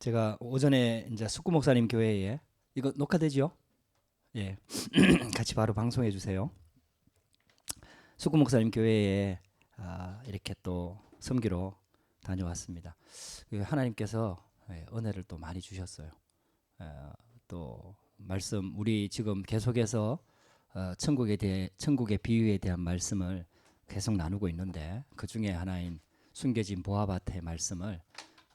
제가 오전에 이제 숙구 목사님 교회에 이거 녹화되죠? 예, 같이 바로 방송해 주세요. 숙구 목사님 교회에 이렇게 또 섬기러 다녀왔습니다. 하나님께서 은혜를 또 많이 주셨어요. 또 말씀 우리 지금 계속해서 천국의 비유에 대한 말씀을 계속 나누고 있는데 그 중에 하나인 숨겨진 보화밭의 말씀을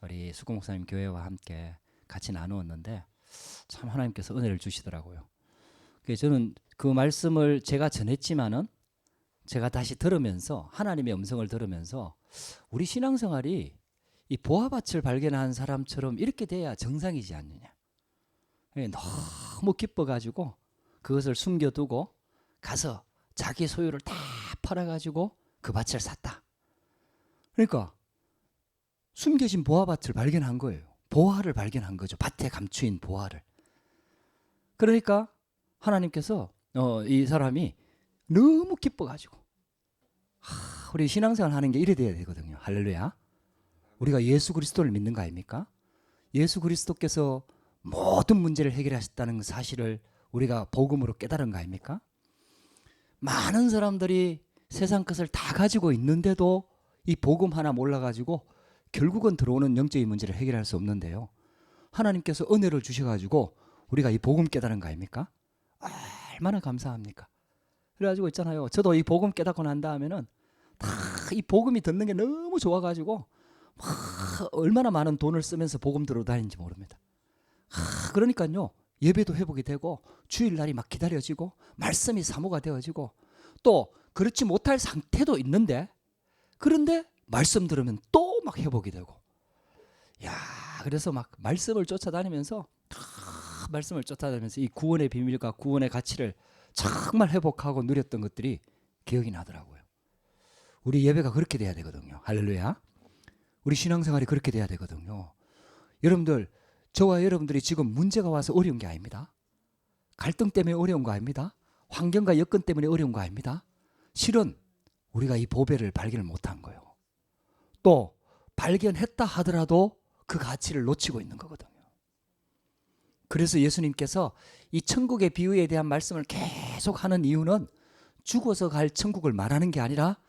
우리 숙구 목사님 교회와 함께 같이 나누었는데 참 하나님께서 은혜를 주시더라고요. 저는 그 말씀을 제가 전했지만은 제가 다시 들으면서 하나님의 음성을 들으면서 우리 신앙생활이 이 보화밭을 발견한 사람처럼 이렇게 돼야 정상이지 않느냐. 너무 기뻐가지고 그것을 숨겨두고 가서 자기 소유를 다 팔아가지고 그 밭을 샀다. 그러니까 숨겨진 보화밭을 발견한 거예요. 보화를 발견한 거죠. 밭에 감추인 보화를. 그러니까 하나님께서 이 사람이 너무 기뻐가지고 우리 신앙생활 하는 게 이래 돼야 되거든요. 할렐루야. 우리가 예수 그리스도를 믿는 거 아닙니까? 예수 그리스도께서 모든 문제를 해결하셨다는 사실을 우리가 복음으로 깨달은 거 아닙니까? 많은 사람들이 세상 것을 다 가지고 있는데도 이 복음 하나 몰라가지고 결국은 들어오는 영적인 문제를 해결할 수 없는데요. 하나님께서 은혜를 주셔가지고 우리가 이 복음 깨달은 거 아닙니까? 얼마나 감사합니까? 그래가지고 있잖아요. 저도 이 복음 깨닫고 난 다음에는 다 이 복음이 듣는 게 너무 좋아가지고 얼마나 많은 돈을 쓰면서 복음 들어 다니는지 모릅니다. 그러니까요. 예배도 회복이 되고 주일날이 막 기다려지고 말씀이 사모가 되어지고 또 그렇지 못할 상태도 있는데 그런데 말씀 들으면 또 막 회복이 되고 그래서 막 말씀을 쫓아다니면서 이 구원의 비밀과 구원의 가치를 정말 회복하고 누렸던 것들이 기억이 나더라고요. 우리 예배가 그렇게 돼야 되거든요. 할렐루야. 우리 신앙생활이 그렇게 돼야 되거든요. 여러분들, 저와 여러분들이 지금 문제가 와서 어려운 게 아닙니다. 갈등 때문에 어려운 거 아닙니다. 환경과 여건 때문에 어려운 거 아닙니다. 실은 우리가 이 보배를 발견을 못한 거예요. 또 발견했다 하더라도 그 가치를 놓치고 있는 거거든요. 그래서 예수님께서 이 천국의 비유에 대한 말씀을 계속 하는 이유는 죽어서 갈 천국을 말하는 게 아니라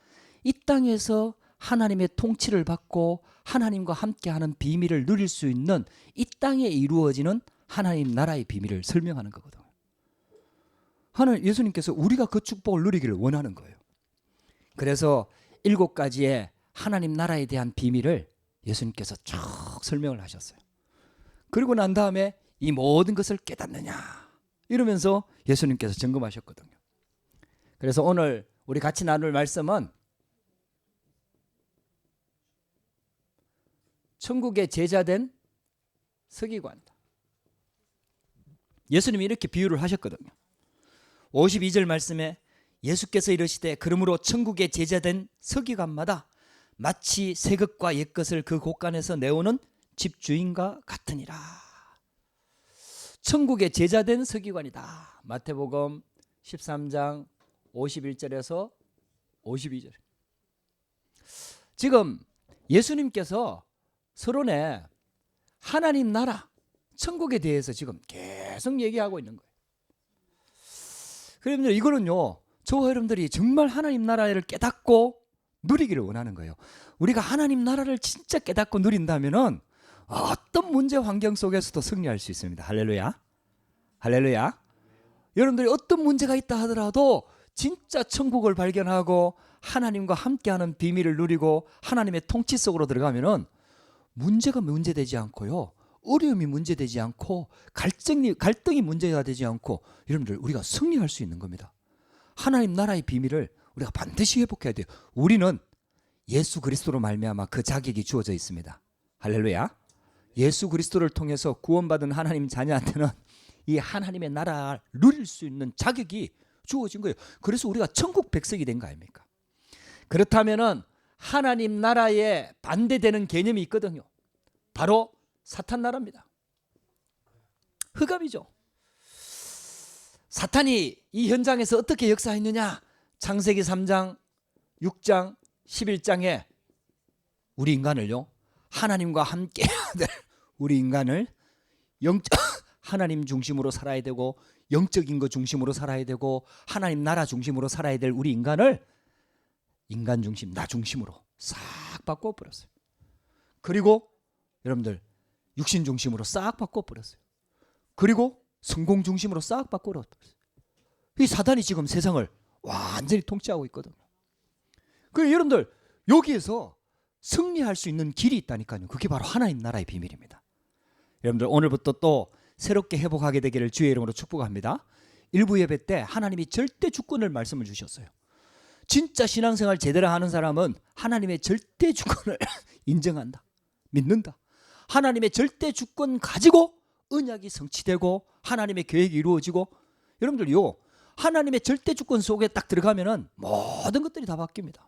이 땅에서 하나님의 통치를 받고 하나님과 함께하는 비밀을 누릴 수 있는 이 땅에 이루어지는 하나님 나라의 비밀을 설명하는 거거든요. 예수님께서 우리가 그 축복을 누리기를 원하는 거예요. 그래서 7가지의 하나님 나라에 대한 비밀을 예수님께서 쭉 설명을 하셨어요. 그리고 난 다음에 이 모든 것을 깨닫느냐 이러면서 예수님께서 점검하셨거든요. 그래서 오늘 우리 같이 나눌 말씀은 천국의 제자된 서기관이다. 예수님이 이렇게 비유를 하셨거든요. 52절 말씀에 예수께서 이르시되 그러므로 천국의 제자된 서기관마다 마치 새 것과 옛 것을 그 곳간에서 내오는 집주인과 같으니라. 천국의 제자된 서기관이다. 마태복음 13장 51절에서 52절. 지금 예수님께서 서론에 하나님 나라, 천국에 대해서 지금 계속 얘기하고 있는 거예요. 그러면 이거는요, 저와 여러분들이 정말 하나님 나라를 깨닫고 누리기를 원하는 거예요. 우리가 하나님 나라를 진짜 깨닫고 누린다면은 어떤 문제 환경 속에서도 승리할 수 있습니다. 할렐루야. 할렐루야. 여러분들이 어떤 문제가 있다 하더라도 진짜 천국을 발견하고 하나님과 함께하는 비밀을 누리고 하나님의 통치 속으로 들어가면은 문제가 문제되지 않고요. 어려움이 문제되지 않고 갈등이 문제가 되지 않고 여러분들 우리가 승리할 수 있는 겁니다. 하나님 나라의 비밀을 우리가 반드시 회복해야 돼요. 우리는 예수 그리스도로 말미암아 그 자격이 주어져 있습니다. 할렐루야. 예수 그리스도를 통해서 구원받은 하나님 자녀한테는 이 하나님의 나라를 누릴 수 있는 자격이 주어진 거예요. 그래서 우리가 천국 백성이 된 거 아닙니까? 그렇다면은 하나님 나라에 반대되는 개념이 있거든요. 바로 사탄 나라입니다. 흑암이죠. 사탄이 이 현장에서 어떻게 역사했느냐? 창세기 3장, 6장, 11장에 우리 인간을요 하나님과 함께 우리 인간을 하나님 중심으로 살아야 되고 영적인 것 중심으로 살아야 되고 하나님 나라 중심으로 살아야 될 우리 인간을 인간 중심, 나 중심으로 싹 바꿔버렸어요. 그리고 여러분들 육신 중심으로 싹 바꿔버렸어요. 그리고 성공 중심으로 싹 바꿔버렸어요. 이 사단이 지금 세상을 완전히 통치하고 있거든요. 그래서 여러분들 여기에서 승리할 수 있는 길이 있다니까요. 그게 바로 하나님 나라의 비밀입니다. 여러분들 오늘부터 또 새롭게 회복하게 되기를 주의 이름으로 축복합니다. 일부 예배 때 하나님이 절대 주권을 말씀을 주셨어요. 진짜 신앙생활 제대로 하는 사람은 하나님의 절대 주권을 인정한다, 믿는다. 하나님의 절대 주권 가지고 언약이 성취되고 하나님의 계획이 이루어지고, 여러분들요 하나님의 절대 주권 속에 딱 들어가면은 모든 것들이 다 바뀝니다.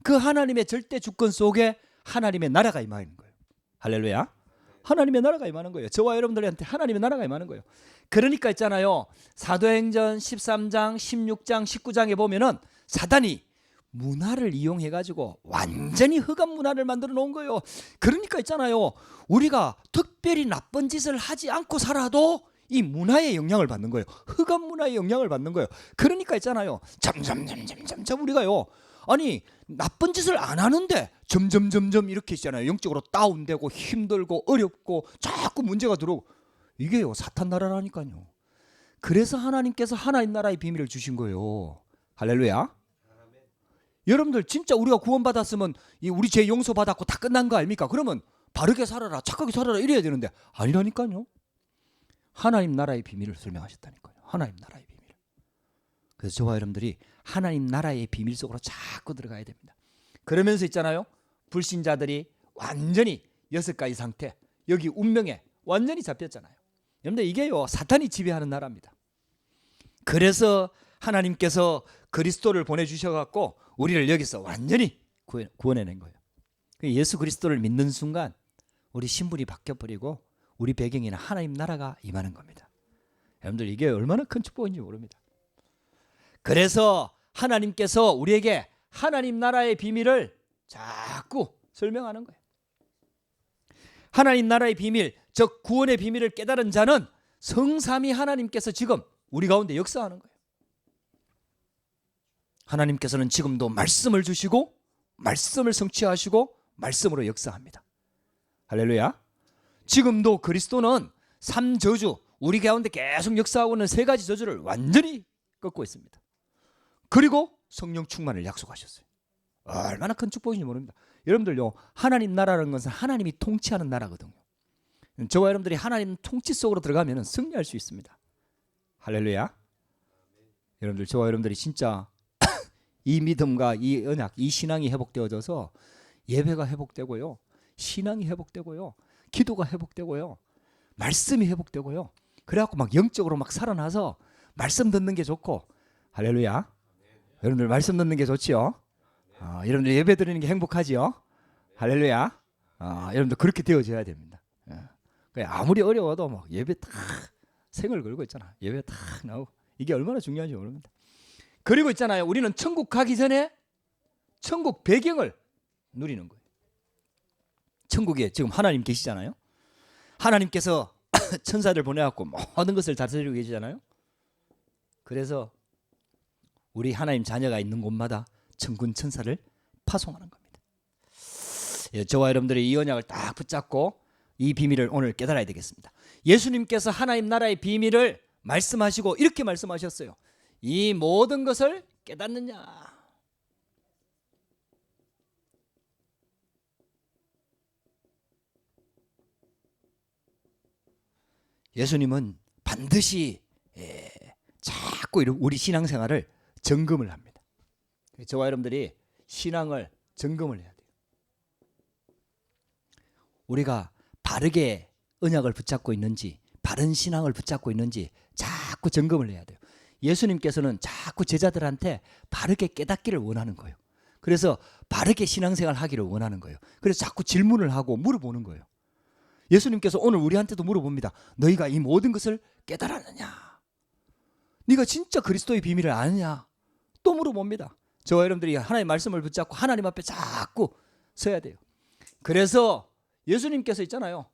그 하나님의 절대 주권 속에 하나님의 나라가 임하는 거예요. 할렐루야. 하나님의 나라가 임하는 거예요. 저와 여러분들한테 하나님의 나라가 임하는 거예요. 그러니까 있잖아요, 사도행전 13장 16장 19장에 보면은 사단이 문화를 이용해 가지고 완전히 흑암 문화를 만들어 놓은 거예요. 그러니까 있잖아요, 우리가 특별히 나쁜 짓을 하지 않고 살아도 이 문화의 영향을 받는 거예요. 흑암 문화의 영향을 받는 거예요. 그러니까 있잖아요, 점점 우리가요, 아니 나쁜 짓을 안 하는데 점점 이렇게 있잖아요, 영적으로 다운되고 힘들고 어렵고 자꾸 문제가 들어오고, 이게요 사탄 나라라니까요. 그래서 하나님께서 하나님 나라의 비밀을 주신 거예요. 할렐루야. 여러분들 진짜 우리가 구원받았으면 우리 죄 용서받았고 다 끝난 거 아닙니까? 그러면 바르게 살아라, 착하게 살아라 이래야 되는데 아니라니까요. 하나님 나라의 비밀을 설명하셨다니까요. 하나님 나라의 비밀. 그래서 저와 여러분들이 하나님 나라의 비밀 속으로 자꾸 들어가야 됩니다. 그러면서 있잖아요, 불신자들이 완전히 6가지 상태, 여기 운명에 완전히 잡혔잖아요. 여러분들 이게요 사탄이 지배하는 나라입니다. 그래서 하나님께서 그리스도를 보내주셔갖고 우리를 여기서 완전히 구원해낸 거예요. 예수 그리스도를 믿는 순간 우리 신분이 바뀌어버리고 우리 배경에는 하나님 나라가 임하는 겁니다. 여러분들 이게 얼마나 큰 축복인지 모릅니다. 그래서 하나님께서 우리에게 하나님 나라의 비밀을 자꾸 설명하는 거예요. 하나님 나라의 비밀, 즉 구원의 비밀을 깨달은 자는 성삼위 하나님께서 지금 우리 가운데 역사하는 거예요. 하나님께서는 지금도 말씀을 주시고 말씀을 성취하시고 말씀으로 역사합니다. 할렐루야. 지금도 그리스도는 3저주, 우리 가운데 계속 역사하고 있는 3가지 저주를 완전히 꺾고 있습니다. 그리고 성령 충만을 약속하셨어요. 얼마나 큰 축복인지 모릅니다. 여러분들요, 하나님 나라라는 것은 하나님이 통치하는 나라거든요. 저와 여러분들이 하나님 통치 속으로 들어가면 승리할 수 있습니다. 할렐루야. 여러분들, 저와 여러분들이 진짜 이 믿음과 이 언약, 이 신앙이 회복되어져서 예배가 회복되고요, 신앙이 회복되고요, 기도가 회복되고요, 말씀이 회복되고요, 그래갖고 막 영적으로 막 살아나서 말씀 듣는 게 좋고, 할렐루야. 여러분들 말씀 듣는 게 좋지요. 여러분들 예배 드리는 게 행복하지요. 할렐루야. 여러분들 그렇게 되어져야 됩니다. 아무리 어려워도 막 예배 딱 생을 걸고 있잖아. 예배 딱 나오고, 이게 얼마나 중요한지 모릅니다. 그리고 있잖아요, 우리는 천국 가기 전에 천국 배경을 누리는 거예요. 천국에 지금 하나님 계시잖아요. 하나님께서 천사들 보내갖고 모든 것을 다스리고 계시잖아요. 그래서 우리 하나님 자녀가 있는 곳마다 천군 천사를 파송하는 겁니다. 저와 여러분들이 이 언약을 딱 붙잡고 이 비밀을 오늘 깨달아야 되겠습니다. 예수님께서 하나님 나라의 비밀을 말씀하시고 이렇게 말씀하셨어요. 이 모든 것을 깨닫느냐. 예수님은 반드시 자꾸 우리 신앙생활을 점검을 합니다. 저와 여러분들이 신앙을 점검을 해야 돼요. 우리가 바르게 언약을 붙잡고 있는지, 바른 신앙을 붙잡고 있는지 자꾸 점검을 해야 돼요. 예수님께서는 자꾸 제자들한테 바르게 깨닫기를 원하는 거예요. 그래서 바르게 신앙생활 하기를 원하는 거예요. 그래서 자꾸 질문을 하고 물어보는 거예요. 예수님께서 오늘 우리한테도 물어봅니다. 너희가 이 모든 것을 깨달았느냐? 네가 진짜 그리스도의 비밀을 아느냐? 또 물어봅니다. 저와 여러분들이 하나님의 말씀을 붙잡고 하나님 앞에 자꾸 서야 돼요. 그래서 예수님께서 있잖아요,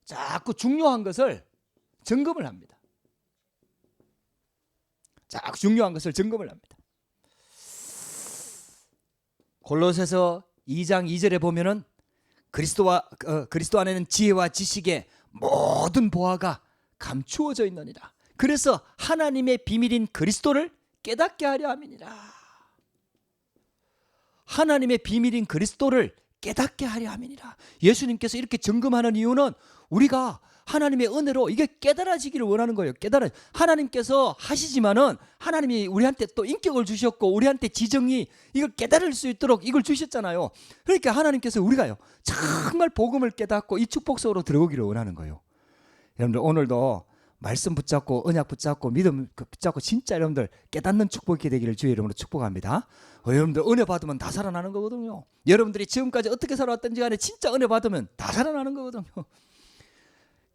자꾸 중요한 것을 점검을 합니다. 자꾸 중요한 것을 점검을 합니다. 골로새서 2장 2절에 보면은 그리스도 안에는 지혜와 지식의 모든 보화가 감추어져 있느니라. 그래서 하나님의 비밀인 그리스도를 깨닫게 하려 함이니라. 하나님의 비밀인 그리스도를 깨닫게 하려 함이니라. 예수님께서 이렇게 점검하는 이유는 우리가 하나님의 은혜로 이게 깨달아지기를 원하는 거예요. 하나님께서 하시지만은 하나님이 우리한테 또 인격을 주셨고 우리한테 지정이 이걸 깨달을 수 있도록 이걸 주셨잖아요. 그러니까 하나님께서 우리가요 정말 복음을 깨닫고 이 축복 속으로 들어오기를 원하는 거예요. 여러분들 오늘도 말씀 붙잡고 언약 붙잡고 믿음 붙잡고 진짜 여러분들 깨닫는 축복이 되기를 주의 이름으로 축복합니다. 여러분들 은혜 받으면 다 살아나는 거거든요. 여러분들이 지금까지 어떻게 살아왔던지 간에 진짜 은혜 받으면 다 살아나는 거거든요.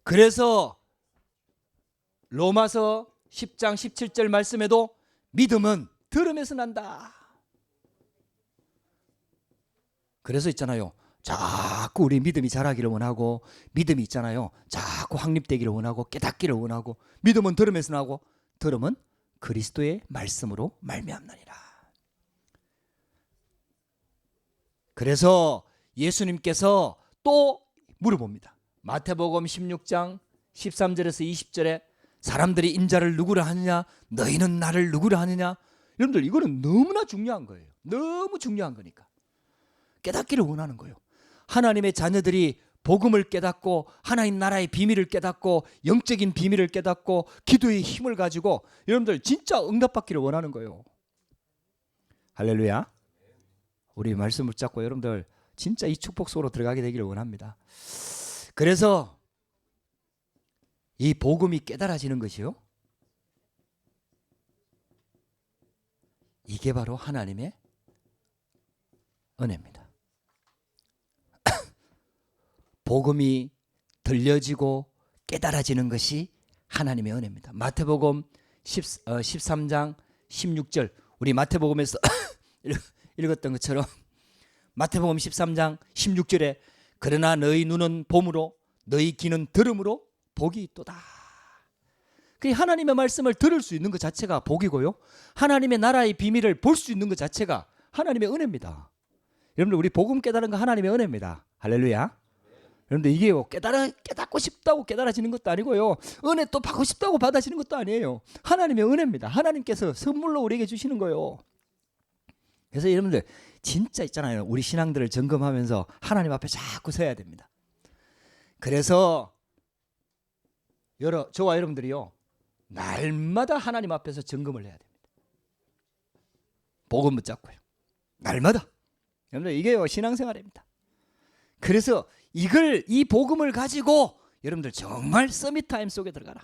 그래서 로마서 10장 17절 말씀에도 믿음은 들음에서 난다. 그래서 있잖아요. 자꾸 우리 믿음이 자라기를 원하고 믿음이 있잖아요. 자꾸 확립되기를 원하고 깨닫기를 원하고 믿음은 들음에서 나고 들음은 그리스도의 말씀으로 말미암느니라. 그래서 예수님께서 또 물어봅니다. 마태복음 16장 13절에서 20절에 사람들이 인자를 누구라 하느냐 너희는 나를 누구라 하느냐. 여러분들 이거는 너무나 중요한 거예요. 너무 중요한 거니까 깨닫기를 원하는 거예요. 하나님의 자녀들이 복음을 깨닫고 하나님 나라의 비밀을 깨닫고 영적인 비밀을 깨닫고 기도의 힘을 가지고 여러분들 진짜 응답받기를 원하는 거예요. 할렐루야. 우리 말씀을 붙잡고 여러분들 진짜 이 축복 속으로 들어가게 되기를 원합니다. 그래서 이 복음이 깨달아지는 것이요, 이게 바로 하나님의 은혜입니다. 복음이 들려지고 깨달아지는 것이 하나님의 은혜입니다. 마태복음 13장 16절 우리 마태복음에서 읽었던 것처럼 마태복음 13장 16절에 그러나 너희 눈은 봄으로 너희 귀는 들음으로 복이 있도다. 하나님의 말씀을 들을 수 있는 것 자체가 복이고요, 하나님의 나라의 비밀을 볼 수 있는 것 자체가 하나님의 은혜입니다. 여러분들 우리 복음 깨달은 거 하나님의 은혜입니다. 할렐루야. 여러분들 이게 깨닫고 싶다고 깨달아지는 것도 아니고요, 은혜 또 받고 싶다고 받아지는 것도 아니에요. 하나님의 은혜입니다. 하나님께서 선물로 우리에게 주시는 거예요. 그래서 여러분들 진짜 있잖아요, 우리 신앙들을 점검하면서 하나님 앞에 자꾸 서야 됩니다. 그래서 저와 여러분들이요 날마다 하나님 앞에서 점검을 해야 됩니다. 복음 붙잡고요 날마다. 여러분들 이게요 신앙생활입니다. 그래서 이 복음을 가지고 여러분들 정말 서밋타임 속에 들어가라.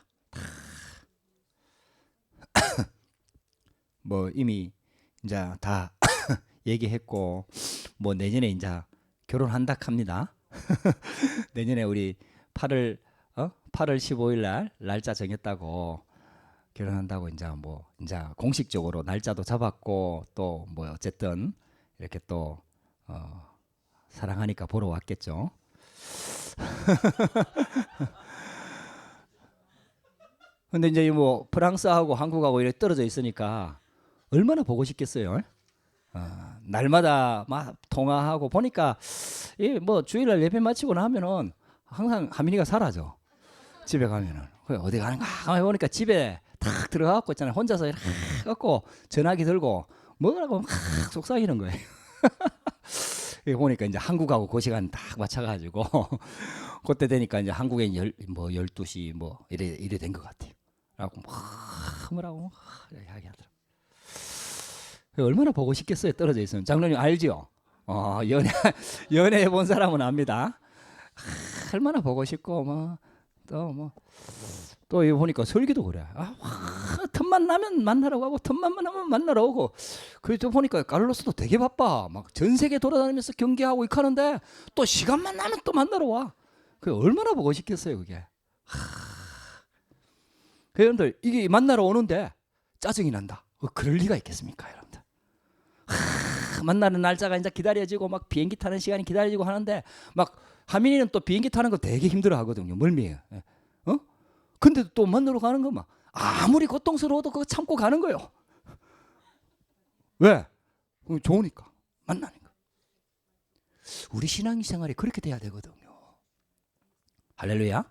뭐 이미 이제 다 얘기했고 뭐 내년에 이제 결혼한다 합니다. 내년에 우리 8월 15일 날 날짜 정했다고 결혼한다고 이제 공식적으로 날짜도 잡았고 또 뭐 어쨌든 이렇게 또 사랑하니까 보러 왔겠죠. 근데 이제 뭐 프랑스하고 한국하고 이렇게 떨어져 있으니까 얼마나 보고 싶겠어요. 날마다 막 통화하고 보니까 뭐 주일날 예배 마치고 나면은 항상 하민이가 사라져. 집에 가면은 어디 가는가 가만히 보니까 집에 탁 들어가고 있잖아요. 혼자서 이렇게 갖고 전화기 들고 뭐라고 막 속삭이는 거예요. 보니까 이제 한국하고 그 시간 딱 맞춰가지고 그때 되니까 이제 한국에 12시 뭐 이래 된 것 같아요. 그래갖고 뭐라고 이야기하더라고. 얼마나 보고 싶겠어요. 떨어져 있으면. 장로님 알죠? 연애 해본 사람은 압니다. 얼마나 보고 싶고 또 이거 보니까 설교도 그래. 틈만 나면 만나러 가고 틈만 나면 만나러 오고. 그래서 보니까 카를로스도 되게 바빠. 막 전 세계 돌아다니면서 경기하고 이렇게 하는데 또 시간만 나면 또 만나러 와. 그 얼마나 보고 싶겠어요 그게. 여러분들 이게 만나러 오는데 짜증이 난다. 그럴 리가 있겠습니까 여러분들. 만나는 날짜가 이제 기다려지고 막 비행기 타는 시간이 기다려지고 하는데 막 하민이는 또 비행기 타는 거 되게 힘들어 하거든요. 멀미해요. 근데도 또 만나러 가는 거 막 아무리 고통스러워도 그거 참고 가는 거예요. 왜? 좋으니까 만나니까. 우리 신앙생활이 그렇게 돼야 되거든요. 할렐루야.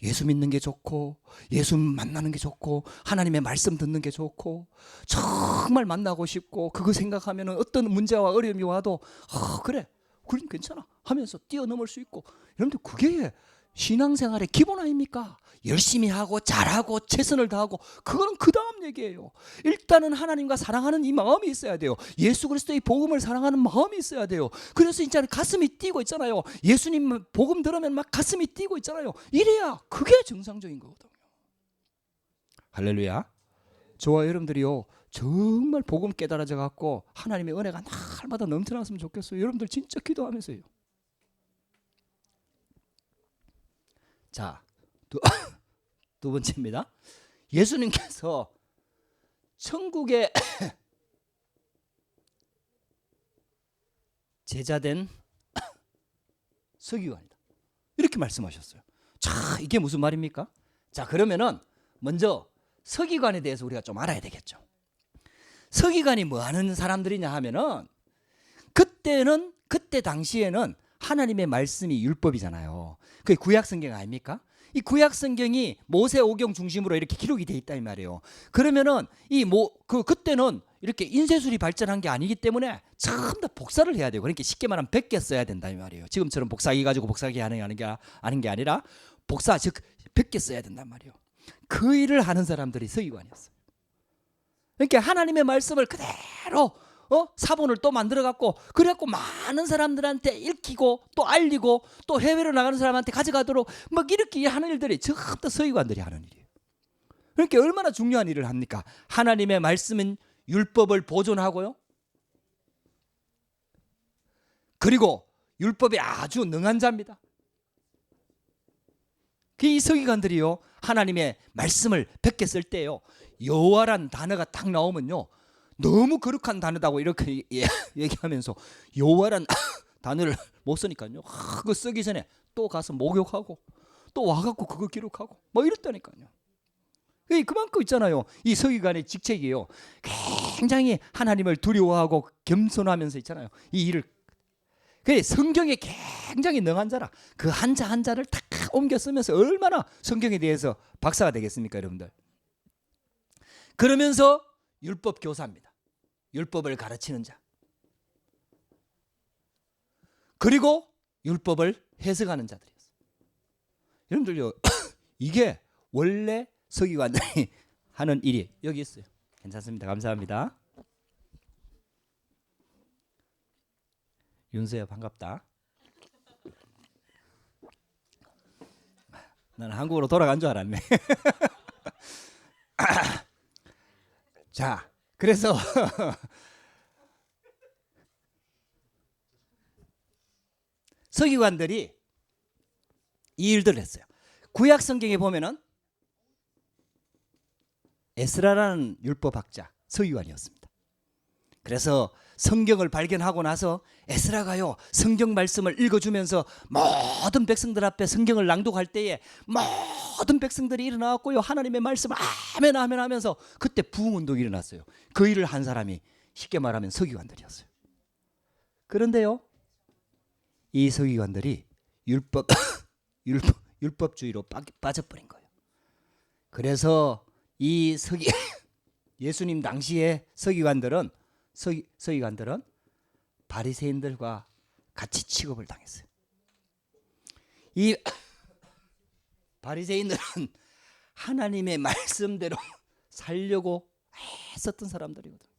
예수 믿는 게 좋고 예수 만나는 게 좋고 하나님의 말씀 듣는 게 좋고 정말 만나고 싶고 그거 생각하면 어떤 문제와 어려움이 와도 그래 그럼 괜찮아 하면서 뛰어넘을 수 있고 여러분들 그게 신앙생활의 기본 아닙니까? 열심히 하고 잘하고 최선을 다하고 그거는 그 다음 얘기예요. 일단은 하나님과 사랑하는 이 마음이 있어야 돼요. 예수 그리스도의 복음을 사랑하는 마음이 있어야 돼요. 그래서 진짜 가슴이 뛰고 있잖아요. 예수님 복음 들으면 막 가슴이 뛰고 있잖아요. 이래야 그게 정상적인 거거든요. 할렐루야. 저와 여러분들이요 정말 복음 깨달아져 갖고 하나님의 은혜가 날마다 넘쳐났으면 좋겠어요. 여러분들 진짜 기도하면서요. 자, 두 번째입니다. 예수님께서 천국의 제자된 서기관이다. 이렇게 말씀하셨어요. 자, 이게 무슨 말입니까? 자, 그러면은 먼저 서기관에 대해서 우리가 좀 알아야 되겠죠. 서기관이 뭐 하는 사람들이냐 하면은 그때 당시에는 하나님의 말씀이 율법이잖아요. 그게 구약 성경 아닙니까? 이 구약 성경이 모세 오경 중심으로 이렇게 기록이 돼 있다 이 말이에요. 그러면은 그때는 이렇게 인쇄술이 발전한 게 아니기 때문에 전부 다 복사를 해야 되고 그러니까 쉽게 말하면 100개 써야 된다 이 말이에요. 지금처럼 복사기 가지고 복사기 하는 게 아니라 복사 즉 100개 써야 된단 말이에요. 그 일을 하는 사람들이 서기관이었어요. 그러니까 하나님의 말씀을 그대로 사본을 또 만들어 갖고 그래갖고 많은 사람들한테 읽히고 또 알리고 또 해외로 나가는 사람한테 가져가도록 막 이렇게 하는 일들이 전부 다 서기관들이 하는 일이에요. 그러니까 얼마나 중요한 일을 합니까? 하나님의 말씀은 율법을 보존하고요. 그리고 율법에 아주 능한 자입니다. 이 서기관들이요 하나님의 말씀을 100개 쓸 때요 여호와란 단어가 딱 나오면요 너무 거룩한 단어다고 이렇게 얘기하면서 여호와란 단어를 못 쓰니까요 그거 쓰기 전에 또 가서 목욕하고 또 와갖고 그거 기록하고 뭐 이랬다니까요. 그만큼 있잖아요. 이 서기관의 직책이에요. 굉장히 하나님을 두려워하고 겸손하면서 있잖아요. 이 일을 성경에 굉장히 능한 자라 그 한자 한자를 다 옮겨 쓰면서 얼마나 성경에 대해서 박사가 되겠습니까 여러분들. 그러면서 율법 교사입니다. 율법을 가르치는 자. 그리고 율법을 해석하는 자들이었어요. 여러분들요 이게 원래 서기관들이 하는 일이 여기 있어요. 괜찮습니다. 감사합니다. 윤서야 반갑다. 나는 한국으로 돌아간 줄 알았네. 자, 그래서 서기관들이 이 일들을 했어요. 구약 성경에 보면은 에스라라는 율법학자 서기관이었습니다. 그래서 성경을 발견하고 나서 에스라가요 성경 말씀을 읽어주면서 모든 백성들 앞에 성경을 낭독할 때에 모든 백성들이 일어나왔고요 하나님의 말씀을 아멘 아멘 하면서 그때 부흥운동이 일어났어요. 그 일을 한 사람이 쉽게 말하면 서기관들이었어요. 그런데요 이 서기관들이 율법주의로 빠져버린 거예요. 그래서 이 예수님 당시의 서기관들은 바리새인들과 같이 취급을 당했어요. 이 바리새인들은 하나님의 말씀대로 살려고 애썼던 사람들이거든요.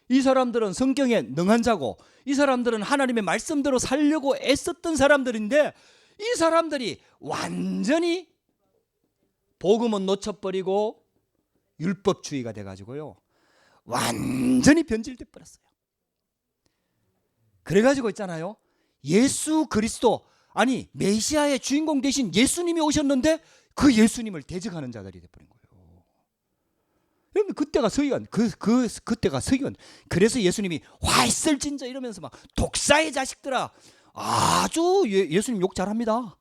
이 사람들은 성경에 능한 자고 이 사람들은 하나님의 말씀대로 살려고 애썼던 사람들인데 이 사람들이 완전히 복음은 놓쳐버리고 율법주의가 돼가지고요 완전히 변질돼 버렸어요. 그래가지고 있잖아요 예수 그리스도 아니 메시아의 주인공 되신 예수님이 오셨는데 그 예수님을 대적하는 자들이 돼버린 거예요. 여러분 그때가 서기관, 그때가 서기관. 그래서 예수님이 화 있을진저 이러면서 막 독사의 자식들아, 아주 예수님 욕 잘합니다.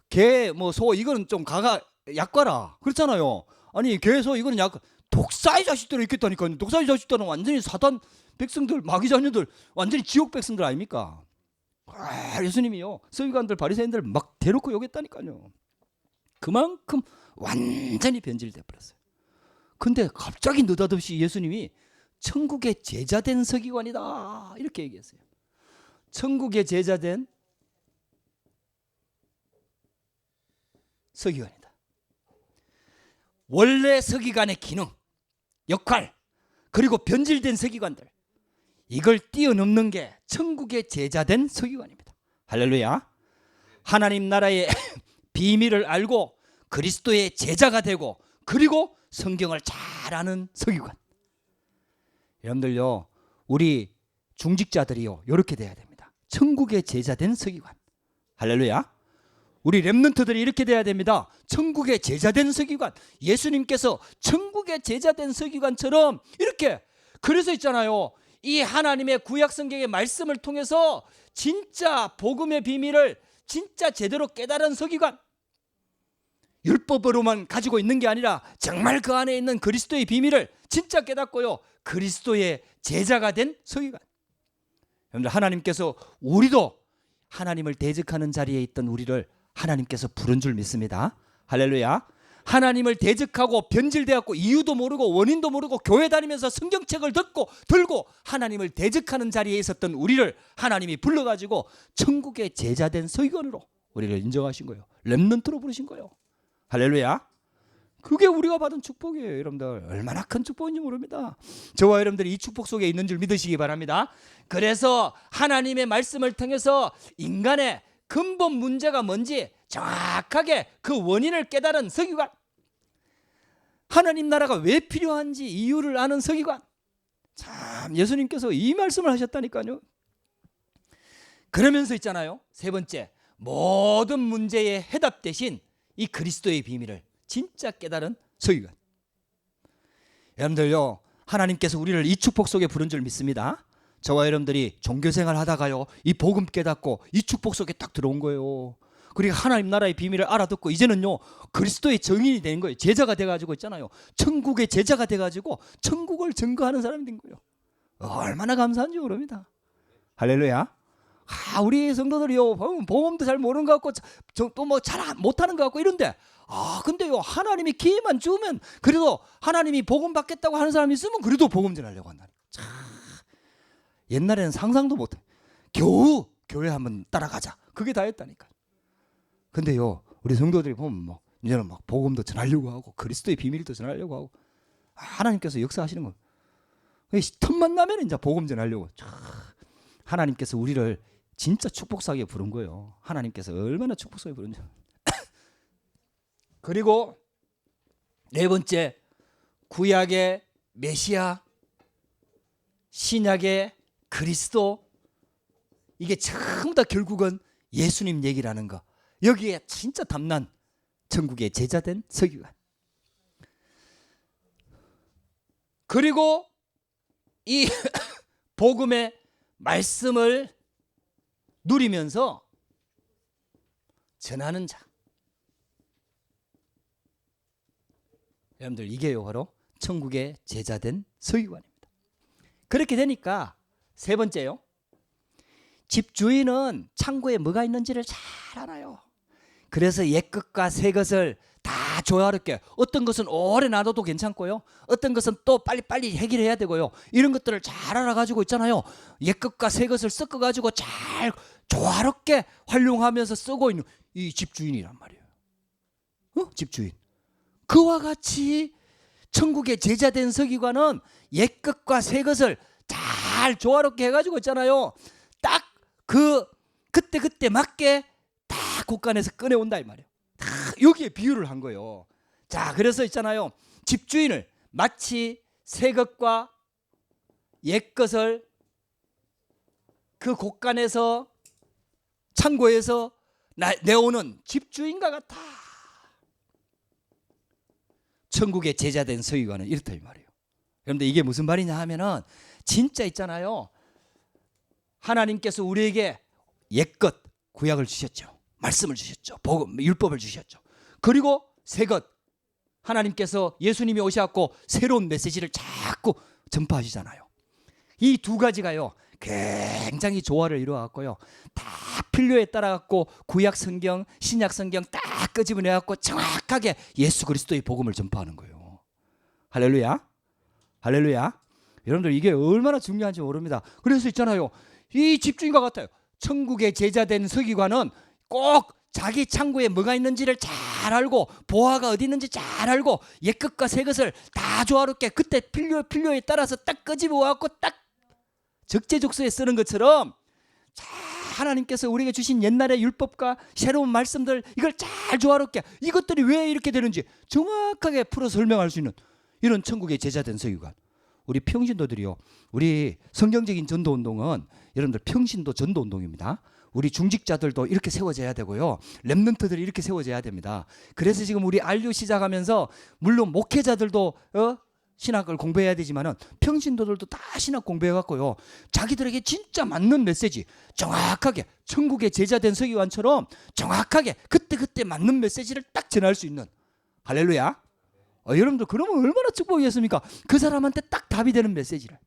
개 뭐 소 이거는 좀 가가 약과라 그렇잖아요. 아니 개 소 이거는 약 독사의 자식들이 있겠다니까요. 독사의 자식들은 완전히 사단 백성들, 마귀 자녀들, 완전히 지옥 백성들 아닙니까? 예수님이요 서기관들 바리새인들 막 대놓고 욕했다니까요. 그만큼 완전히 변질돼 버렸어요. 근데 갑자기 느닷없이 예수님이 천국의 제자된 서기관이다 이렇게 얘기했어요. 천국의 제자된 서기관이다. 원래 서기관의 기능, 역할, 그리고 변질된 서기관들, 이걸 뛰어넘는 게 천국의 제자된 서기관입니다. 할렐루야. 하나님 나라의 비밀을 알고 그리스도의 제자가 되고 그리고 성경을 잘 아는 서기관. 여러분들요, 우리 중직자들이요 이렇게 돼야 됩니다. 천국의 제자된 서기관. 할렐루야. 우리 렘넌트들이 이렇게 돼야 됩니다. 천국의 제자된 서기관. 예수님께서 천국의 제자된 서기관처럼 이렇게, 그래서 있잖아요, 이 하나님의 구약 성경의 말씀을 통해서 진짜 복음의 비밀을 진짜 제대로 깨달은 서기관, 율법으로만 가지고 있는 게 아니라 정말 그 안에 있는 그리스도의 비밀을 진짜 깨닫고요, 그리스도의 제자가 된 서기관. 여러분들, 하나님께서 우리도 하나님을 대적하는 자리에 있던 우리를 하나님께서 부른 줄 믿습니다. 할렐루야. 하나님을 대적하고 변질되었고 이유도 모르고 원인도 모르고 교회 다니면서 성경책을 들고 하나님을 대적하는 자리에 있었던 우리를 하나님이 불러가지고 천국의 제자된 서기관으로 우리를 인정하신 거예요. 렘넌트로 부르신 거예요. 할렐루야. 그게 우리가 받은 축복이에요. 여러분들 얼마나 큰 축복인지 모릅니다. 저와 여러분들이 이 축복 속에 있는 줄 믿으시기 바랍니다. 그래서 하나님의 말씀을 통해서 인간의 근본 문제가 뭔지 정확하게 그 원인을 깨달은 서기관, 하나님 나라가 왜 필요한지 이유를 아는 서기관. 참 예수님께서 이 말씀을 하셨다니까요. 그러면서 있잖아요, 세 번째, 모든 문제의 해답 대신 이 그리스도의 비밀을 진짜 깨달은 서기관. 여러분들요, 하나님께서 우리를 이 축복 속에 부른 줄 믿습니다. 저와 여러분들이 종교생활 하다가요 이 복음 깨닫고 이 축복 속에 딱 들어온 거예요. 그리고 하나님 나라의 비밀을 알아듣고 이제는요 그리스도의 증인이 된 거예요. 제자가 돼가지고 있잖아요, 천국의 제자가 돼가지고 천국을 증거하는 사람이 된 거예요. 얼마나 감사한지 모릅니다. 할렐루야. 우리 성도들이요 복음도 잘 모르는 것 같고 또 뭐 잘 못하는 것 같고 이런데, 근데요 하나님이 기회만 주면 그래도 하나님이 복음 받겠다고 하는 사람이 있으면 그래도 복음 전하려고 한다니까. 참 옛날에는 상상도 못해. 겨우 교회 한번 따라가자, 그게 다였다니까. 근데요 우리 성도들이 보면 뭐 이제는 막 복음도 전하려고 하고 그리스도의 비밀도 전하려고 하고, 하나님께서 역사하시는 거. 틈만 나면 이제 복음 전하려고. 하나님께서 우리를 진짜 축복사기에 부른 거예요. 하나님께서 얼마나 축복사기에 부른지. 그리고 네 번째, 구약의 메시아, 신약의 그리스도, 이게 전부 다 결국은 예수님 얘기라는 거. 여기에 진짜 담난 천국의 제자된 서기관. 그리고 이 복음의 말씀을 누리면서 전하는 자. 여러분들 이게요 바로 천국의 제자된 서기관입니다. 그렇게 되니까 세 번째요, 집주인은 창고에 뭐가 있는지를 잘 알아요. 그래서 옛것과 새것을 다 조화롭게, 어떤 것은 오래 놔둬도 괜찮고요, 어떤 것은 또 빨리빨리 해결해야 되고요, 이런 것들을 잘 알아가지고 있잖아요. 옛것과 새것을 섞어가지고 잘 조화롭게 활용하면서 쓰고 있는 이 집주인이란 말이에요. 집주인. 그와 같이 천국의 제자된 서기관은 옛것과 새것을 잘 조화롭게 해가지고 있잖아요. 딱 그때 맞게 다 곳간에서 꺼내온다 이 말이에요. 다 여기에 비유를 한 거예요. 자, 그래서 있잖아요, 집주인을 마치 새것과 옛것을 그 곳간에서 창고에서 내오는 집주인과 같아. 천국의 제자된 서기관은 이렇다 이 말이에요. 여러분들 이게 무슨 말이냐 하면은 진짜 있잖아요. 하나님께서 우리에게 옛것 구약을 주셨죠. 말씀을 주셨죠. 복음, 율법을 주셨죠. 그리고 새것 하나님께서 예수님이 오셔갖고 새로운 메시지를 자꾸 전파하시잖아요. 이 두 가지가요 굉장히 조화를 이루어갖고요 다 필요에 따라갖고 구약 성경, 신약 성경 딱 끄집어내갖고 정확하게 예수 그리스도의 복음을 전파하는 거예요. 할렐루야, 할렐루야. 여러분들 이게 얼마나 중요한지 모릅니다. 그래서 있잖아요, 이 집주인과 같아요. 천국의 제자된 서기관은 꼭 자기 창고에 뭐가 있는지를 잘 알고 보화가 어디 있는지 잘 알고 옛것과 새것을 다 조화롭게 그때 필요에 따라서 딱 끄집어 갖고 딱 적재적소에 쓰는 것처럼 하나님께서 우리에게 주신 옛날의 율법과 새로운 말씀들 이걸 잘 조화롭게 이것들이 왜 이렇게 되는지 정확하게 풀어 설명할 수 있는 이런 천국의 제자된 서기관. 우리 평신도들이요, 우리 성경적인 전도운동은 여러분들 평신도 전도운동입니다. 우리 중직자들도 이렇게 세워져야 되고요, 렘넌트들이 이렇게 세워져야 됩니다. 그래서 지금 우리 알류 시작하면서 물론 목회자들도 신학을 공부해야 되지만은 평신도들도 다 신학 공부해갖고요 자기들에게 진짜 맞는 메시지 정확하게 천국의 제자된 서기관처럼 정확하게 그때 맞는 메시지를 딱 전할 수 있는, 할렐루야. 여러분들 그러면 얼마나 축복이겠습니까? 그 사람한테 딱 답이 되는 메시지를.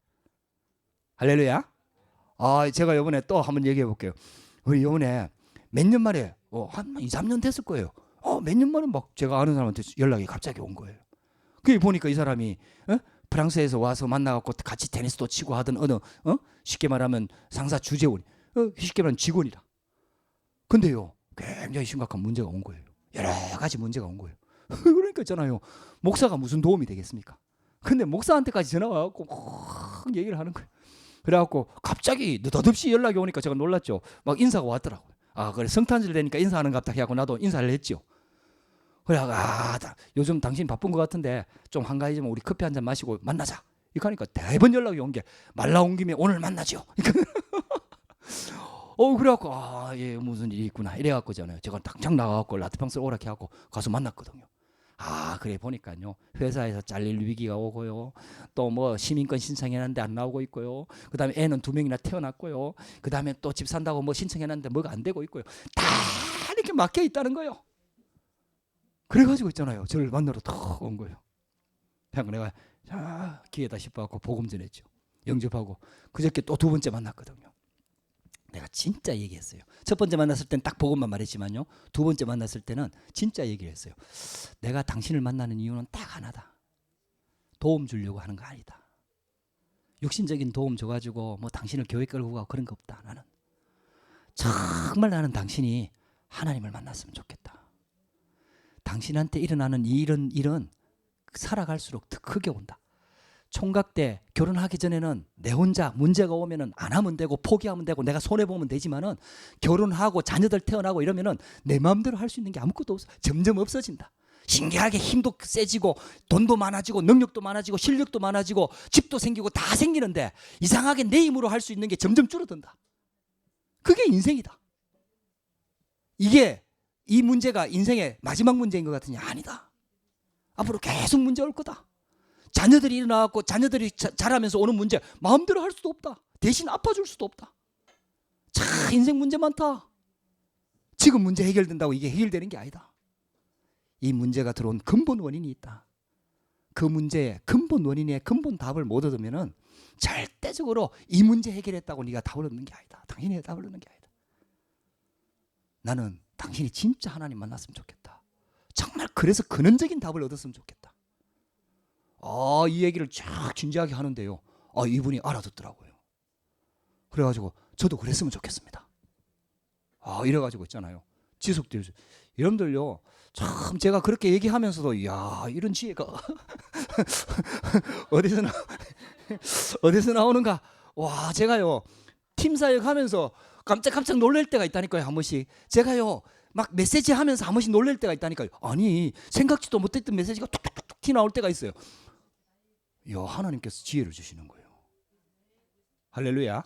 할렐루야. 제가 이번에 또 한번 얘기해 볼게요. 우리 이번에 몇 년 만에 한 2, 3년 됐을 거예요. 몇 년 만에 막 제가 아는 사람한테 연락이 갑자기 온 거예요. 그게 보니까 이 사람이 프랑스에서 와서 만나갖고 같이 테니스도 치고 하던 어느 쉽게 말하면 상사 주재원, 쉽게 말하면 직원이라. 근데요 굉장히 심각한 문제가 온 거예요. 여러 가지 문제가 온 거예요. 그러니까 있잖아요, 목사가 무슨 도움이 되겠습니까? 근데 목사한테까지 전화 와갖고 막 얘기를 하는 거예요. 그래갖고 갑자기 느닷없이 연락이 오니까 제가 놀랐죠. 막 인사가 왔더라고요. 그래 성탄절 되니까 인사하는 것 같다 해갖고 나도 인사를 했죠. 그래갖고 요즘 당신 바쁜 것 같은데 좀 한가해지면 우리 커피 한잔 마시고 만나자 이렇게 하니까 대번 연락이 온 게 말 나온 김에 오늘 만나죠. 그래갖고 예 무슨 일이 있구나 이래갖고 제가 당장 나가갖고 라트팡스 오락해 갖고 가서 만났거든요. 그래 보니까요 회사에서 잘릴 위기가 오고요, 또 뭐 시민권 신청해놨는데 안 나오고 있고요, 그 다음에 애는 2명이나 태어났고요, 그 다음에 또 집 산다고 뭐 신청해놨는데 뭐가 안 되고 있고요, 다 이렇게 막혀 있다는 거예요. 그래가지고 있잖아요 저를 만나러 탁 온 거예요. 그냥 내가 기회다 싶어갖고 복음 전했죠. 영접하고 그저께 또 2번째 만났거든요. 내가 진짜 얘기했어요. 첫 번째 만났을 땐 딱 복음만 말했지만요 2번째 만났을 때는 진짜 얘기를 했어요. 내가 당신을 만나는 이유는 딱 하나다. 도움 주려고 하는 거 아니다. 육신적인 도움 줘가지고 뭐 당신을 교회 끌고 가고 그런 거 없다. 나는 정말 나는 당신이 하나님을 만났으면 좋겠다. 당신한테 일어나는 이런 일은 살아갈수록 더 크게 온다. 총각 때 결혼하기 전에는 내 혼자 문제가 오면은 안 하면 되고 포기하면 되고 내가 손해 보면 되지만은 결혼하고 자녀들 태어나고 이러면은 내 마음대로 할 수 있는 게 아무것도 없어. 점점 없어진다. 신기하게 힘도 세지고 돈도 많아지고 능력도 많아지고 실력도 많아지고 집도 생기고 다 생기는데 이상하게 내 힘으로 할 수 있는 게 점점 줄어든다. 그게 인생이다. 이게 이 문제가 인생의 마지막 문제인 것 같으냐? 아니다. 앞으로 계속 문제 올 거다. 자녀들이 일어나고 자녀들이 자라면서 오는 문제 마음대로 할 수도 없다. 대신 아파줄 수도 없다. 참 인생 문제 많다. 지금 문제 해결된다고 이게 해결되는 게 아니다. 이 문제가 들어온 근본 원인이 있다. 그 문제의 근본 원인의 근본 답을 못 얻으면은 절대적으로 이 문제 해결했다고 네가 답을 얻는 게 아니다. 당신이 답을 얻는 게 아니다. 나는 당신이 진짜 하나님 만났으면 좋겠다. 정말 그래서 근원적인 답을 얻었으면 좋겠다. 이 얘기를 쫙 진지하게 하는데요. 이분이 알아듣더라고요. 그래가지고 저도 그랬으면 좋겠습니다. 이래가지고 있잖아요. 지속될 수. 여러분들요, 참 제가 그렇게 얘기하면서도 이런 지혜가 어디서 나오는가. 제가요 팀 사역 하면서 깜짝 놀랄 때가 있다니까요. 한 번씩 제가요 막 메시지 하면서 한 번씩 놀랄 때가 있다니까요. 아니 생각지도 못했던 메시지가 툭툭툭 튀 나올 때가 있어요. 하나님께서 지혜를 주시는 거예요. 할렐루야.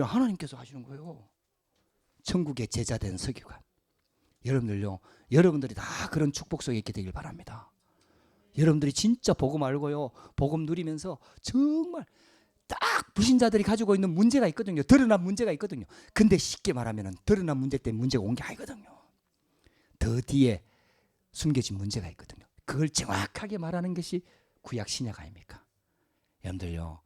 하나님께서 하시는 거예요. 천국의 제자된 서기관. 여러분들요, 여러분들이 다 그런 축복 속에 있게 되길 바랍니다. 여러분들이 진짜 복음 알고요, 복음 누리면서 정말 딱 불신자들이 가지고 있는 문제가 있거든요. 드러난 문제가 있거든요. 근데 쉽게 말하면 드러난 문제 때문에 문제가 온 게 아니거든요. 더 뒤에 숨겨진 문제가 있거든요. 그걸 정확하게 말하는 것이 구약 신약 아닙니까? 여러분들요,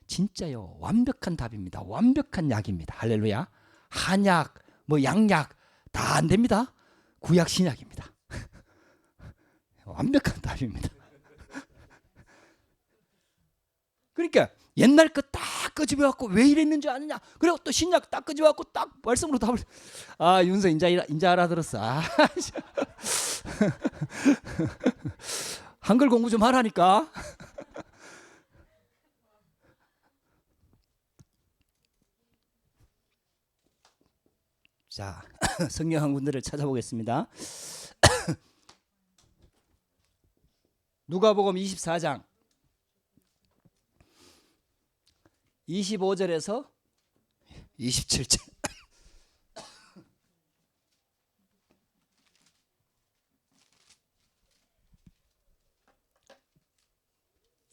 진짜요, 완벽한 답입니다. 완벽한 약입니다. 할렐루야. 한약, 뭐 양약 다 안 됩니다. 구약 신약입니다. 완벽한 답입니다. 그러니까 옛날 거 딱 끄집어갖고 왜 이랬는지 아느냐. 그리고 또 신약 딱 끄집어갖고 딱 말씀으로 답을. 아, 윤서 인자 알아들었어. 아, 한글 공부 좀 하라니까. 자, 성경 한 군데를 찾아보겠습니다. 누가복음 24장 25절에서 27절.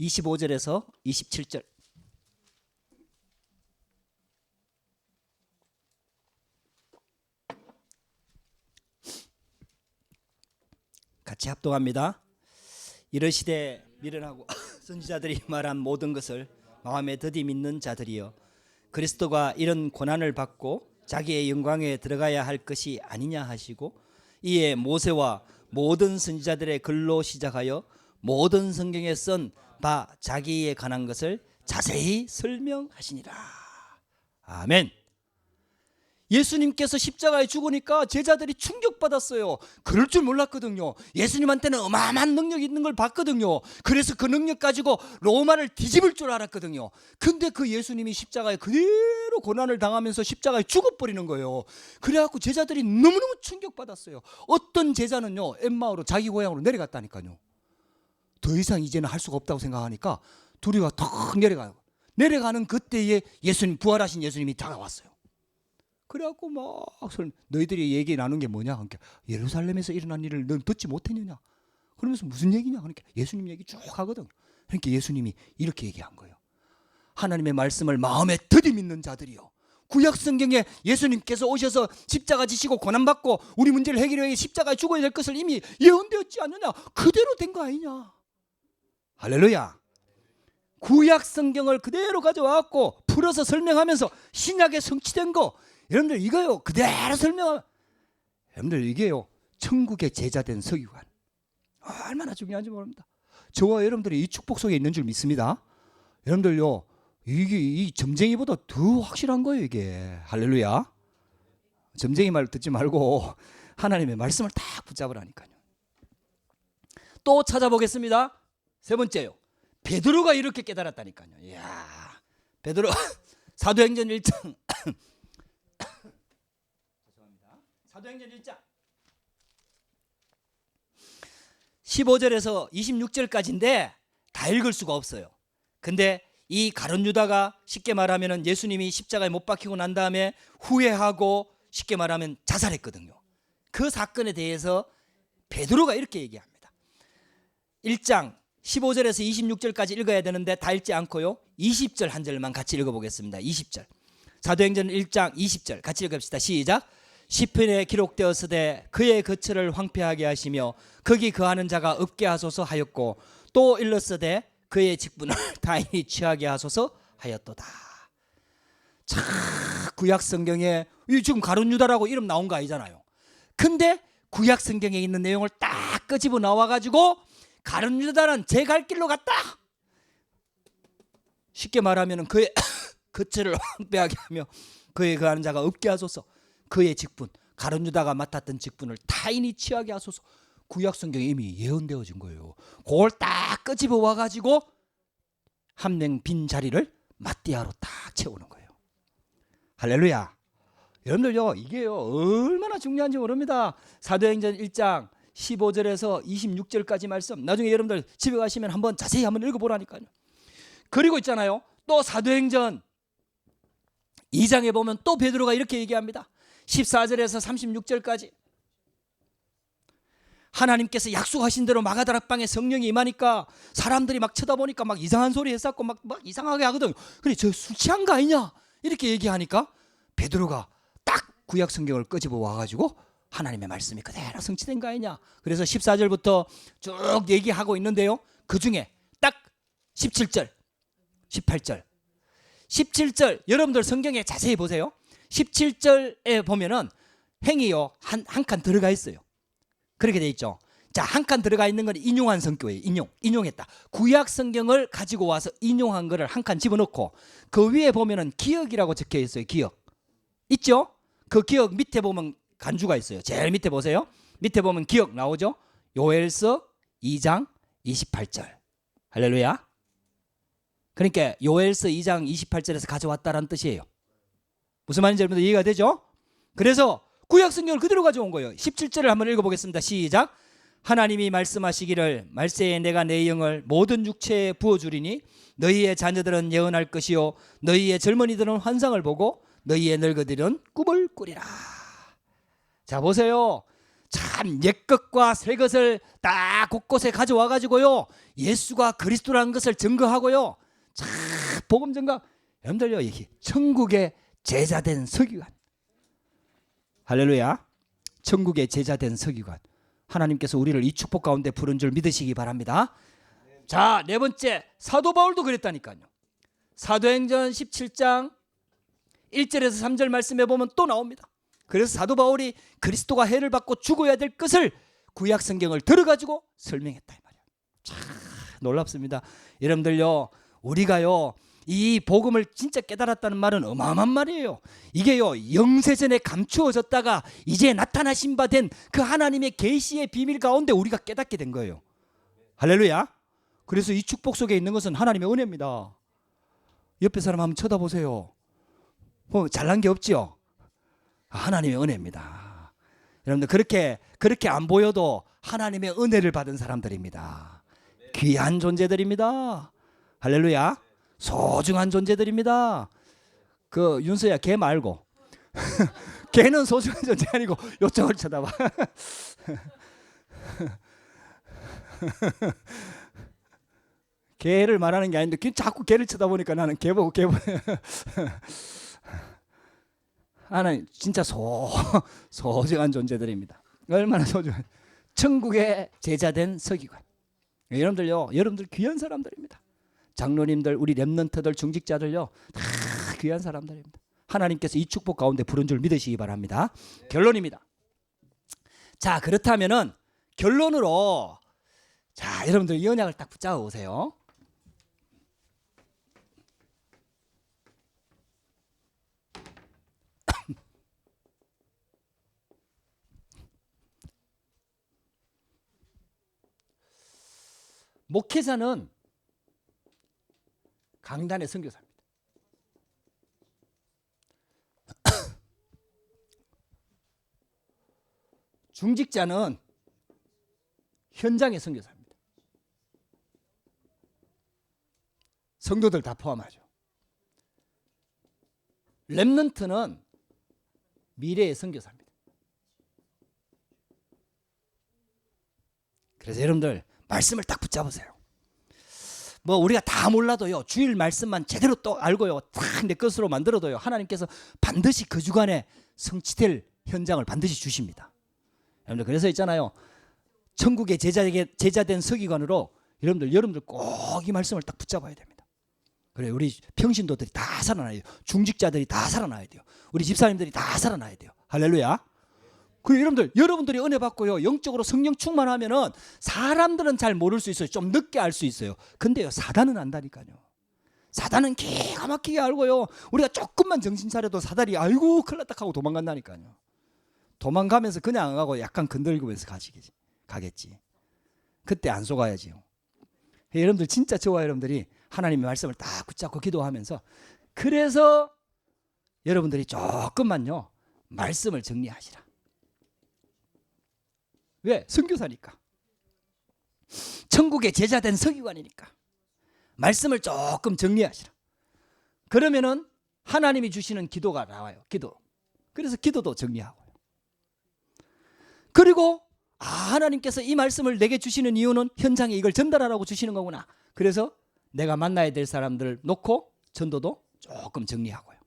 25절에서 27절. 같이 합동합니다. 이르시되 미련하고 선지자들이 말한 모든 것을 마음에 더디 믿는 자들이여, 그리스도가 이런 고난을 받고 자기의 영광에 들어가야 할 것이 아니냐 하시고, 이에 모세와 모든 선지자들의 글로 시작하여 모든 성경에 쓴 바 자기에 관한 것을 자세히 설명하시니라. 아멘. 예수님께서 십자가에 죽으니까 제자들이 충격받았어요. 그럴 줄 몰랐거든요. 예수님한테는 어마어마한 능력이 있는 걸 봤거든요. 그래서 그 능력 가지고 로마를 뒤집을 줄 알았거든요. 근데 그 예수님이 십자가에 그대로 고난을 당하면서 십자가에 죽어버리는 거예요. 그래갖고 제자들이 너무너무 충격받았어요. 어떤 제자는요, 엠마오로 자기 고향으로 내려갔다니까요. 더 이상 이제는 할 수가 없다고 생각하니까 둘이가 턱 내려가요. 내려가는 그때에 예수님, 부활하신 예수님이 다가왔어요. 그래갖고 막 너희들이 얘기 나눈 게 뭐냐? 그러니까 예루살렘에서 일어난 일을 넌 듣지 못했느냐? 그러면서 무슨 얘기냐? 그러니까 예수님 얘기 쭉 하거든. 그러니까 예수님이 이렇게 얘기한 거예요. 하나님의 말씀을 마음에 더디 믿는 자들이요, 구약 성경에 예수님께서 오셔서 십자가 지시고 고난받고 우리 문제를 해결하기 위해 십자가에 죽어야 될 것을 이미 예언되었지 않느냐? 그대로 된 거 아니냐? 할렐루야. 구약 성경을 그대로 가져와갖고 풀어서 설명하면서 신약에 성취된 거, 여러분들 이거요 그대로 설명하면, 여러분들 이게요 천국의 제자된 서기관, 얼마나 중요한지 모릅니다. 저와 여러분들이 이 축복 속에 있는 줄 믿습니다. 여러분들요, 이게 이 점쟁이보다 더 확실한 거예요 이게. 할렐루야. 점쟁이 말 듣지 말고 하나님의 말씀을 딱 붙잡으라니까요. 또 찾아보겠습니다. 세 번째요, 베드로가 이렇게 깨달았다니까요. 이야, 베드로 사도행전 1장 죄송합니다. 사도행전 1장 15절에서 26절까지인데 다 읽을 수가 없어요. 근데 이 가룟 유다가 쉽게 말하면 예수님이 십자가에 못 박히고 난 다음에 후회하고 쉽게 말하면 자살했거든요. 그 사건에 대해서 베드로가 이렇게 얘기합니다. 1장 15절에서 26절까지 읽어야 되는데 다 읽지 않고요, 20절 한 절만 같이 읽어보겠습니다. 20절 사도행전 1장 20절 같이 읽읍시다. 시작. 시편에 기록되었으되 그의 거처를 황폐하게 하시며 거기 거하는 자가 없게 하소서 하였고, 또 일렀으되 그의 직분을 타인이 취하게 하소서 하였도다. 자, 구약 성경에 지금 가룟 유다라고 이름 나온 거 아니잖아요. 근데 구약 성경에 있는 내용을 딱 끄집어 나와가지고 가룟 유다는 제 갈 길로 갔다. 쉽게 말하면 그의 거처를 황폐하게 하며 그의 거하는 자가 없게 하소서, 그의 직분, 가룟 유다가 맡았던 직분을 타인이 취하게 하소서. 구약 성경에 이미 예언되어진 거예요. 그걸 딱 끄집어 와가지고 한 명 빈 자리를 마띠아로 딱 채우는 거예요. 할렐루야. 여러분들요, 이게요 얼마나 중요한지 모릅니다. 사도행전 1장 15절에서 26절까지 말씀, 나중에 여러분들 집에 가시면 한번 자세히 한번 읽어보라니까요. 그리고 있잖아요, 또 사도행전 2장에 보면 또 베드로가 이렇게 얘기합니다. 14절에서 36절까지 하나님께서 약속하신 대로 마가다락방에 성령이 임하니까 사람들이 막 쳐다보니까 막 이상한 소리 했었고 막 이상하게 하거든. 그래, 저 술 취한 거 아니냐 이렇게 얘기하니까 베드로가 딱 구약 성경을 끄집어 와가지고 하나님의 말씀이 그대로 성취된 거 아니냐. 그래서 14절부터 쭉 얘기하고 있는데요, 그 중에 딱 17절 18절 17절 여러분들 성경에 자세히 보세요. 17절에 보면은 행이요 한 칸 들어가 있어요. 그렇게 돼 있죠. 자, 한 칸 들어가 있는 건 인용한 성교예요. 인용했다. 구약 성경을 가지고 와서 인용한 거를 한 칸 집어넣고 그 위에 보면은 기억이라고 적혀 있어요. 기억 있죠? 그 기억 밑에 보면 간주가 있어요. 제일 밑에 보세요. 밑에 보면 기억 나오죠? 요엘서 2장 28절. 할렐루야. 그러니까 요엘서 2장 28절에서 가져왔다라는 뜻이에요. 무슨 말인지 여러분들 이해가 되죠? 그래서 구약 성경을 그대로 가져온 거예요. 17절을 한번 읽어보겠습니다. 시작. 하나님이 말씀하시기를 말세에 내가 내 영을 모든 육체에 부어주리니 너희의 자녀들은 예언할 것이요 너희의 젊은이들은 환상을 보고 너희의 늙은이들은 꿈을 꾸리라. 자, 보세요. 참 옛것과 새것을 다 곳곳에 가져와 가지고요 예수가 그리스도라는 것을 증거하고요, 참 복음 증거. 여러분들요, 이게 천국의 제자된 서기관. 할렐루야. 천국의 제자된 서기관. 하나님께서 우리를 이 축복 가운데 부른 줄 믿으시기 바랍니다. 자, 네 번째, 사도 바울도 그랬다니까요. 사도행전 17장 1절에서 3절 말씀에 보면 또 나옵니다. 그래서 사도 바울이 그리스도가 해를 받고 죽어야 될 것을 구약 성경을 들어가지고 설명했다 이 말이야. 참 놀랍습니다. 여러분들요, 우리가요 이 복음을 진짜 깨달았다는 말은 어마어마한 말이에요. 이게요 영세전에 감추어졌다가 이제 나타나신 바 된 그 하나님의 계시의 비밀 가운데 우리가 깨닫게 된 거예요. 할렐루야. 그래서 이 축복 속에 있는 것은 하나님의 은혜입니다. 옆에 사람 한번 쳐다보세요. 뭐 잘난 게 없죠? 하나님의 은혜입니다. 여러분들 그렇게 안 보여도 하나님의 은혜를 받은 사람들입니다. 귀한 존재들입니다. 할렐루야. 소중한 존재들입니다. 그 윤서야, 걔 말고 걔는 소중한 존재 아니고 요쪽을 쳐다봐. 걔를 말하는 게 아닌데 자꾸 걔를 쳐다보니까 나는 걔 보고 하나님 진짜 소중한 존재들입니다. 얼마나 소중한 천국의 제자된 서기관. 여러분들요, 여러분들 귀한 사람들입니다. 장로님들, 우리 렘넌트들, 중직자들요 다 귀한 사람들입니다. 하나님께서 이 축복 가운데 부른 줄 믿으시기 바랍니다. 결론입니다. 자, 그렇다면은 결론으로, 자, 여러분들 이 언약을 딱 붙잡아 보세요. 목회자는 강단의 선교사입니다. 중직자는 현장의 선교사입니다. 성도들 다 포함하죠. 렘넌트는 미래의 선교사입니다. 그래서 여러분들 말씀을 딱 붙잡으세요. 뭐 우리가 다 몰라도요 주일 말씀만 제대로 또 알고요 딱 내 것으로 만들어도요 하나님께서 반드시 그 주간에 성취될 현장을 반드시 주십니다. 여러분들 그래서 있잖아요, 천국의 제자된 서기관으로 여러분들 꼭 이 말씀을 딱 붙잡아야 됩니다. 그래, 우리 평신도들이 다 살아나야 돼요. 중직자들이 다 살아나야 돼요. 우리 집사님들이 다 살아나야 돼요. 할렐루야. 그리고 여러분들이 은혜 받고요 영적으로 성령 충만하면은 사람들은 잘 모를 수 있어요. 좀 늦게 알 수 있어요. 근데요 사단은 안다니까요. 사단은 기가 막히게 알고요, 우리가 조금만 정신 차려도 사단이 아이고 큰일 났다 하고 도망간다니까요. 도망가면서 그냥 안 가고 약간 건들고면서 가겠지. 그때 안 속아야지요. 여러분들 진짜 저와 여러분들이 하나님의 말씀을 딱 붙잡고 기도하면서, 그래서 여러분들이 조금만요 말씀을 정리하시라. 왜? 선교사니까. 천국의 제자된 서기관이니까 말씀을 조금 정리하시라. 그러면은 하나님이 주시는 기도가 나와요. 기도. 그래서 기도도 정리하고요. 그리고 하나님께서 이 말씀을 내게 주시는 이유는 현장에 이걸 전달하라고 주시는 거구나. 그래서 내가 만나야 될 사람들을 놓고 전도도 조금 정리하고요.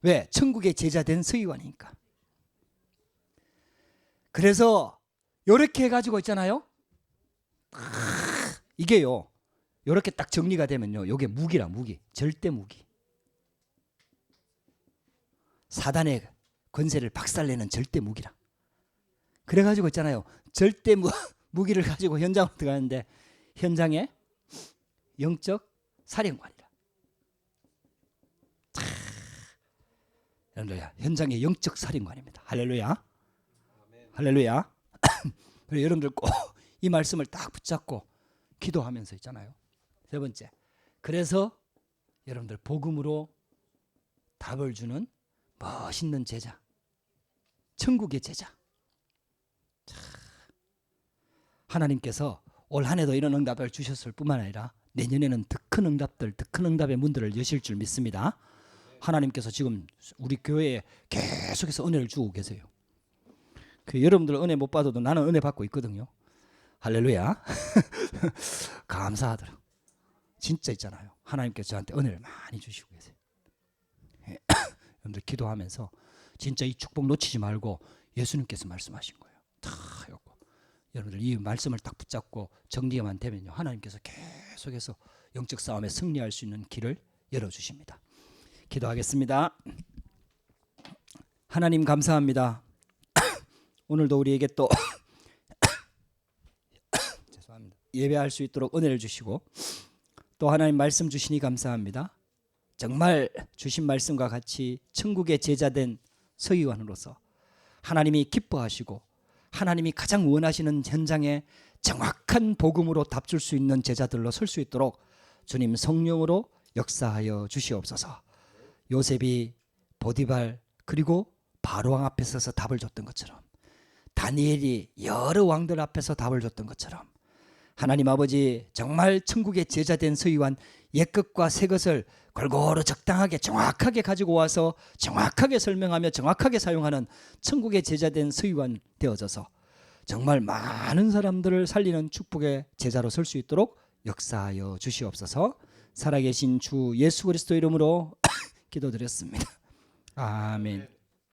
왜? 천국의 제자 된 서기관이니까. 그래서 이렇게 해가지고 있잖아요. 이게요, 이렇게 딱 정리가 되면요, 이게 무기라. 무기, 절대 무기. 사단의 권세를 박살내는 절대 무기라. 그래가지고 있잖아요, 절대 무기를 가지고 현장으로 들어가는데 현장에 영적 사령관이라. 여러분들, 현장의 영적 사령관입니다. 할렐루야. 할렐루야. 그리고 여러분들 꼭 이 말씀을 딱 붙잡고 기도하면서 있잖아요. 세 번째, 그래서 여러분들 복음으로 답을 주는 멋있는 제자, 천국의 제자. 하나님께서 올 한 해도 이런 응답을 주셨을 뿐만 아니라 내년에는 더 큰 응답들, 더 큰 응답의 문들을 여실 줄 믿습니다. 하나님께서 지금 우리 교회에 계속해서 은혜를 주고 계세요. 여러분들 은혜 못 받아도 나는 은혜 받고 있거든요. 할렐루야. 감사하더라. 진짜 있잖아요, 하나님께서 저한테 은혜를 많이 주시고 계세요. 여러분들 기도하면서 진짜 이 축복 놓치지 말고 예수님께서 말씀하신 거예요. 다 해갖고 여러분들 이 말씀을 딱 붙잡고 정리만 되면요, 하나님께서 계속해서 영적 싸움에 승리할 수 있는 길을 열어주십니다. 기도하겠습니다. 하나님 감사합니다. 오늘도 우리에게 또 죄송합니다, 예배할 수 있도록 은혜를 주시고 또 하나님 말씀 주시니 감사합니다. 정말 주신 말씀과 같이 천국의 제자된 서기관으로서 하나님이 기뻐하시고 하나님이 가장 원하시는 현장에 정확한 복음으로 답줄 수 있는 제자들로 설 수 있도록 주님 성령으로 역사하여 주시옵소서. 요셉이 보디발 그리고 바로왕 앞에 서서 답을 줬던 것처럼, 다니엘이 여러 왕들 앞에서 답을 줬던 것처럼, 하나님 아버지 정말 천국의 제자된 서기관 옛것과 새것을 골고루 적당하게 정확하게 가지고 와서 정확하게 설명하며 정확하게 사용하는 천국의 제자된 서기관 되어져서 정말 많은 사람들을 살리는 축복의 제자로 설 수 있도록 역사하여 주시옵소서. 살아계신 주 예수 그리스도 이름으로 기도드렸습니다. 아멘.